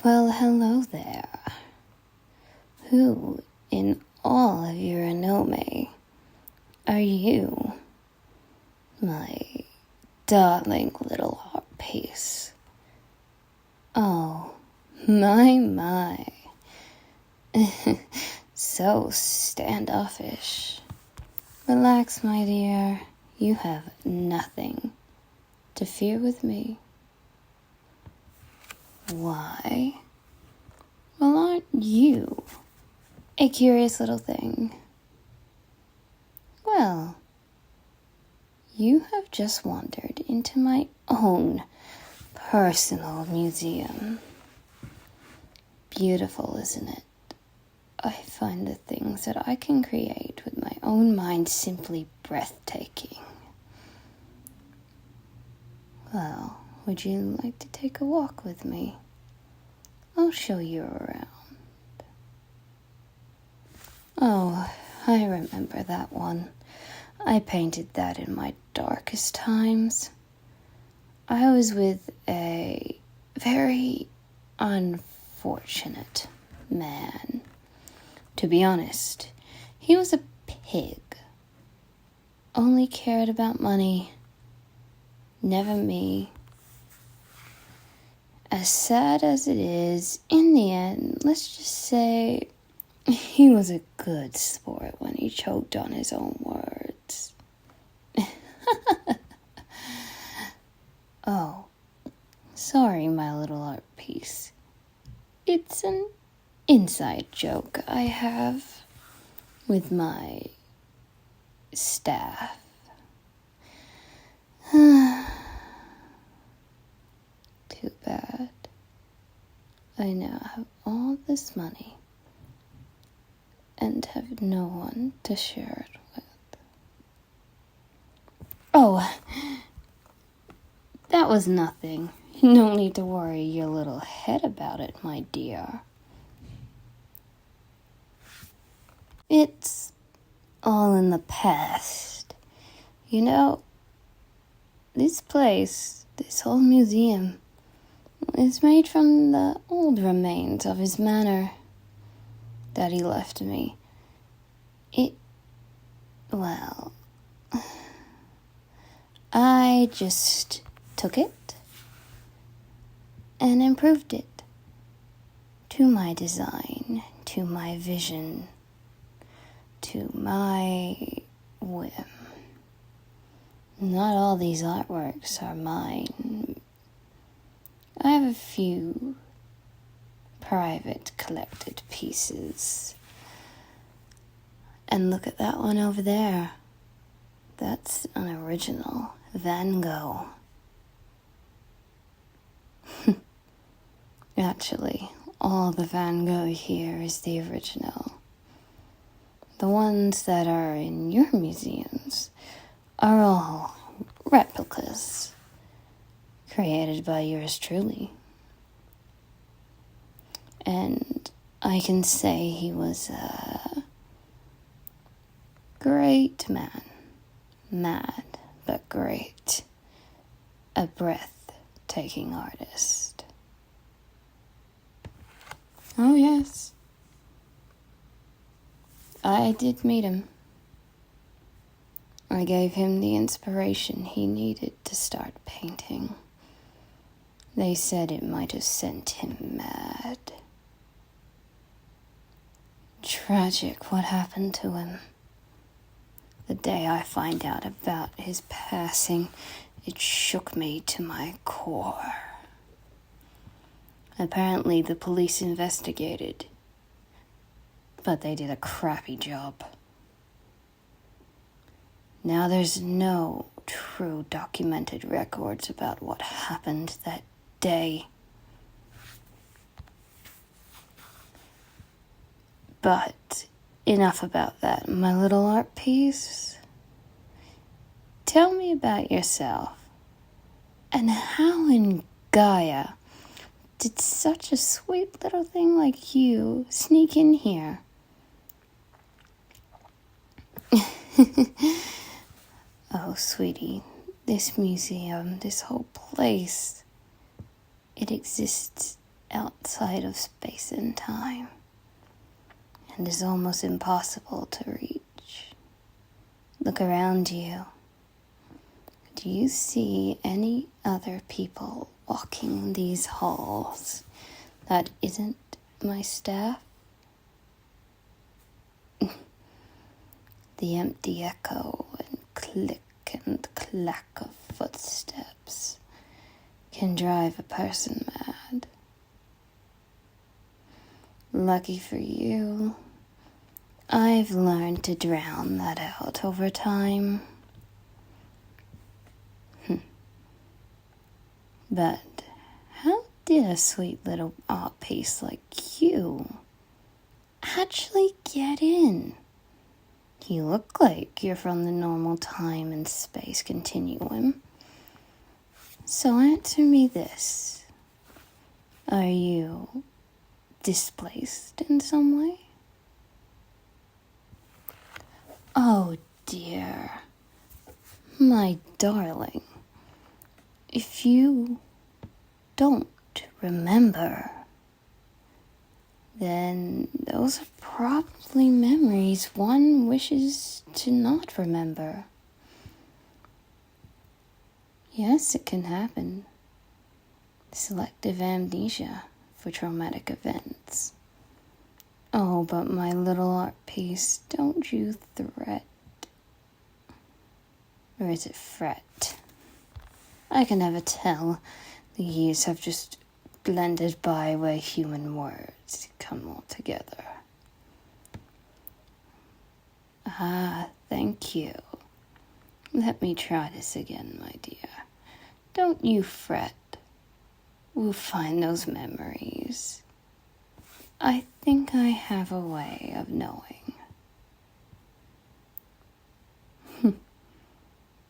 Well, hello there. Who in all of your anome are you, my darling little art piece? Oh, my. So standoffish. Relax, my dear. You have nothing to fear with me. Why? Well, aren't you a curious little thing? Well, you have just wandered into my own personal museum. Beautiful, isn't it? I find the things that I can create with my own mind simply breathtaking. Well, would you like to take a walk with me? I'll show you around. Oh, I remember that one. I painted that in my darkest times. I was with a very unfortunate man. To be honest, he was a pig. Only cared about money, never me. As sad as it is, in the end, let's just say he was a good sport when he choked on his own words. Oh, sorry, my little art piece. It's an inside joke I have with my staff. Too bad. I now have all this money and have no one to share it with. Oh, that was nothing. No need to worry your little head about it, my dear. It's all in the past. You know, this place, this whole museum, is made from the old remains of his manor that he left me. Well, I just took it and improved it to my design, to my vision, to my whim. Not all these artworks are mine. I have a few private collected pieces. And look at that one over there. That's an original Van Gogh. Actually, all the Van Gogh here is the original. The ones that are in your museums are all replicas created by yours truly. And I can say he was a great man. Mad, but great. A breathtaking artist. Oh, yes. I did meet him. I gave him the inspiration he needed to start painting. They said it might have sent him mad. Tragic what happened to him. The day I find out about his passing, it shook me to my core. Apparently the police investigated, but they did a crappy job. Now there's no true documented records about what happened that day. But enough about that, my little art piece. Tell me about yourself, and how in Gaia did such a sweet little thing like you sneak in here? Oh, sweetie, this museum, this whole place, it exists outside outside of space and time and is almost impossible to reach. Look around you. Do you see any other people walking these halls that isn't my staff? The empty echo and click and clack of footsteps can drive a person mad. Lucky for you, I've learned to drown that out over time. But how did a sweet little art piece like you actually get in? You look like you're from the normal time and space continuum. So answer me this. Are you displaced in some way? Oh dear. My darling. If you don't remember, then those are probably memories one wishes to not remember. Yes, it can happen. Selective amnesia for traumatic events. Oh, but my little art piece, don't you fret. Or is it fret? I can never tell. The years have just blended by where human words come all together. Ah, thank you. Let me try this again, my dear. Don't you fret. We'll find those memories. I think I have a way of knowing.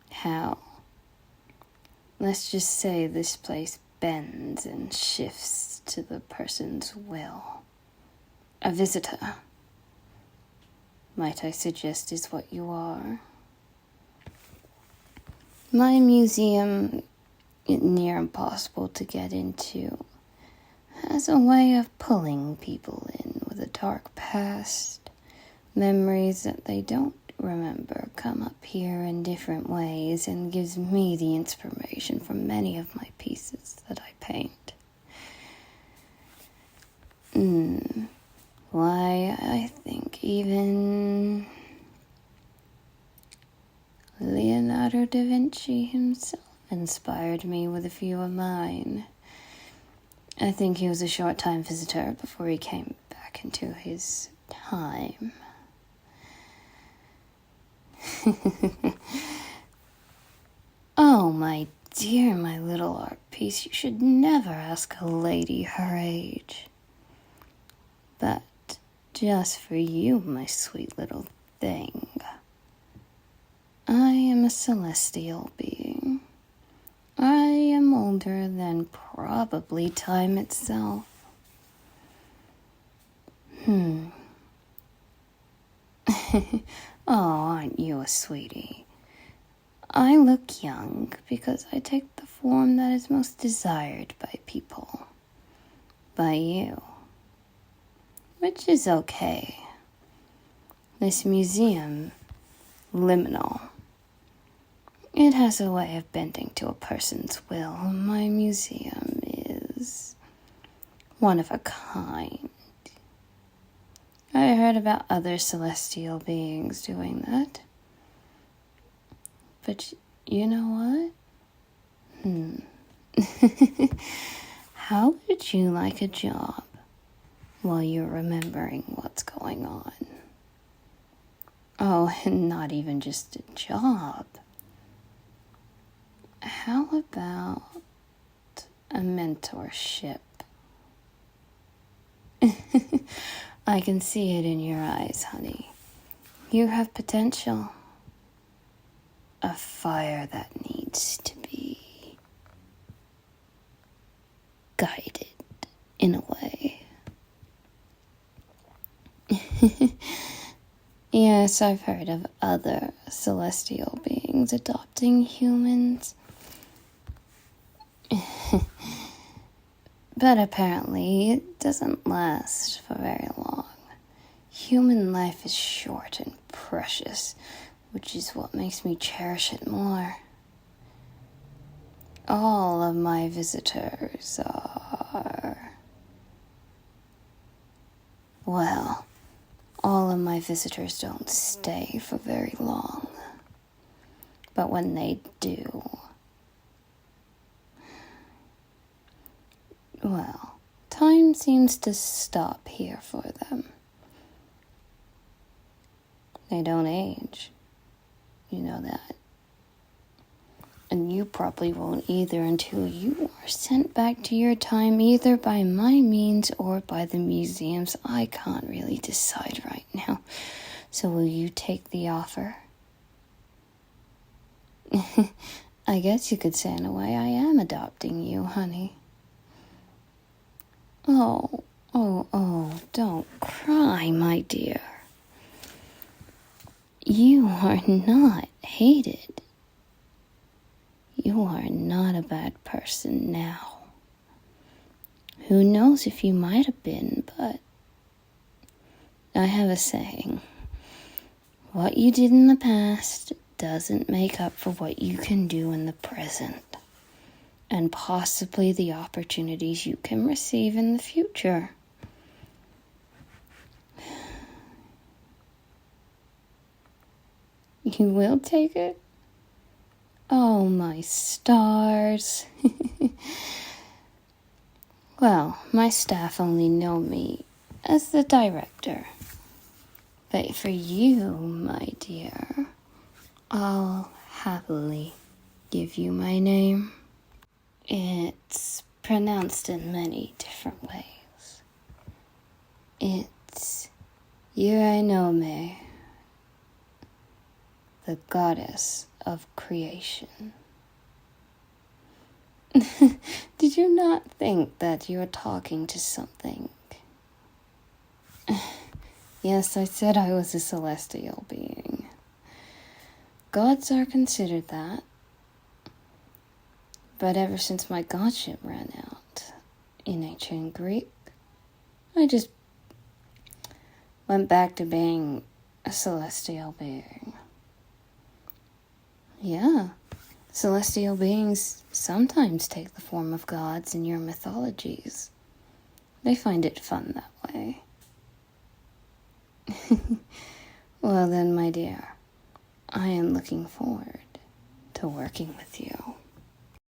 How? Let's just say this place bends and shifts to the person's will. A visitor, might I suggest, is what you are. My museum, near impossible to get into, has a way of pulling people in with a dark past. Memories that they don't remember come up here in different ways and gives me the inspiration from many of my pieces that I paint. Why, I think even Leonardo da Vinci himself inspired me with a few of mine. I think he was a short-time visitor before he came back into his time. Oh, my dear, my little art piece, you should never ask a lady her age. But just for you, my sweet little thing, I am a celestial being. I am older than probably time itself. Oh, aren't you a sweetie? I look young because I take the form that is most desired by people. By you. Which is okay. This museum, Liminal, it has a way of bending to a person's will. My museum is one of a kind. I heard about other celestial beings doing that. But you know what? How would you like a job while you're remembering what's going on? Oh, and not even just a job. How about a mentorship? I can see it in your eyes, honey. You have potential. A fire that needs to be guided in a way. Yes, I've heard of other celestial beings adopting humans. But But apparently it doesn't last for very long. Human life is short and precious, which is what makes me cherish it more. All of my visitors are... Well, all of my visitors don't stay for very long. But when they do, well, time seems to stop here for them. They don't age. You know that. And you probably won't either until you are sent back to your time either by my means or by the museums. I can't really decide right now. So will you take the offer? I guess you could say in a way I am adopting you, honey. Oh, don't cry, my dear. You are not hated. You are not a bad person now. Who knows if you might have been, but I have a saying. What you did in the past doesn't make up for what you can do in the present, and possibly the opportunities you can receive in the future. You will take it? Oh, my stars. Well, my staff only know me as the director. But for you, my dear, I'll happily give you my name. It's pronounced in many different ways. It's Yurinome, the goddess of creation. Did you not think that you were talking to something? Yes, I said I was a celestial being. Gods are considered that. But ever since my godship ran out in ancient Greek, I just went back to being a celestial being. Yeah, celestial beings sometimes take the form of gods in your mythologies. They find it fun that way. Well then, my dear, I am looking forward to working with you.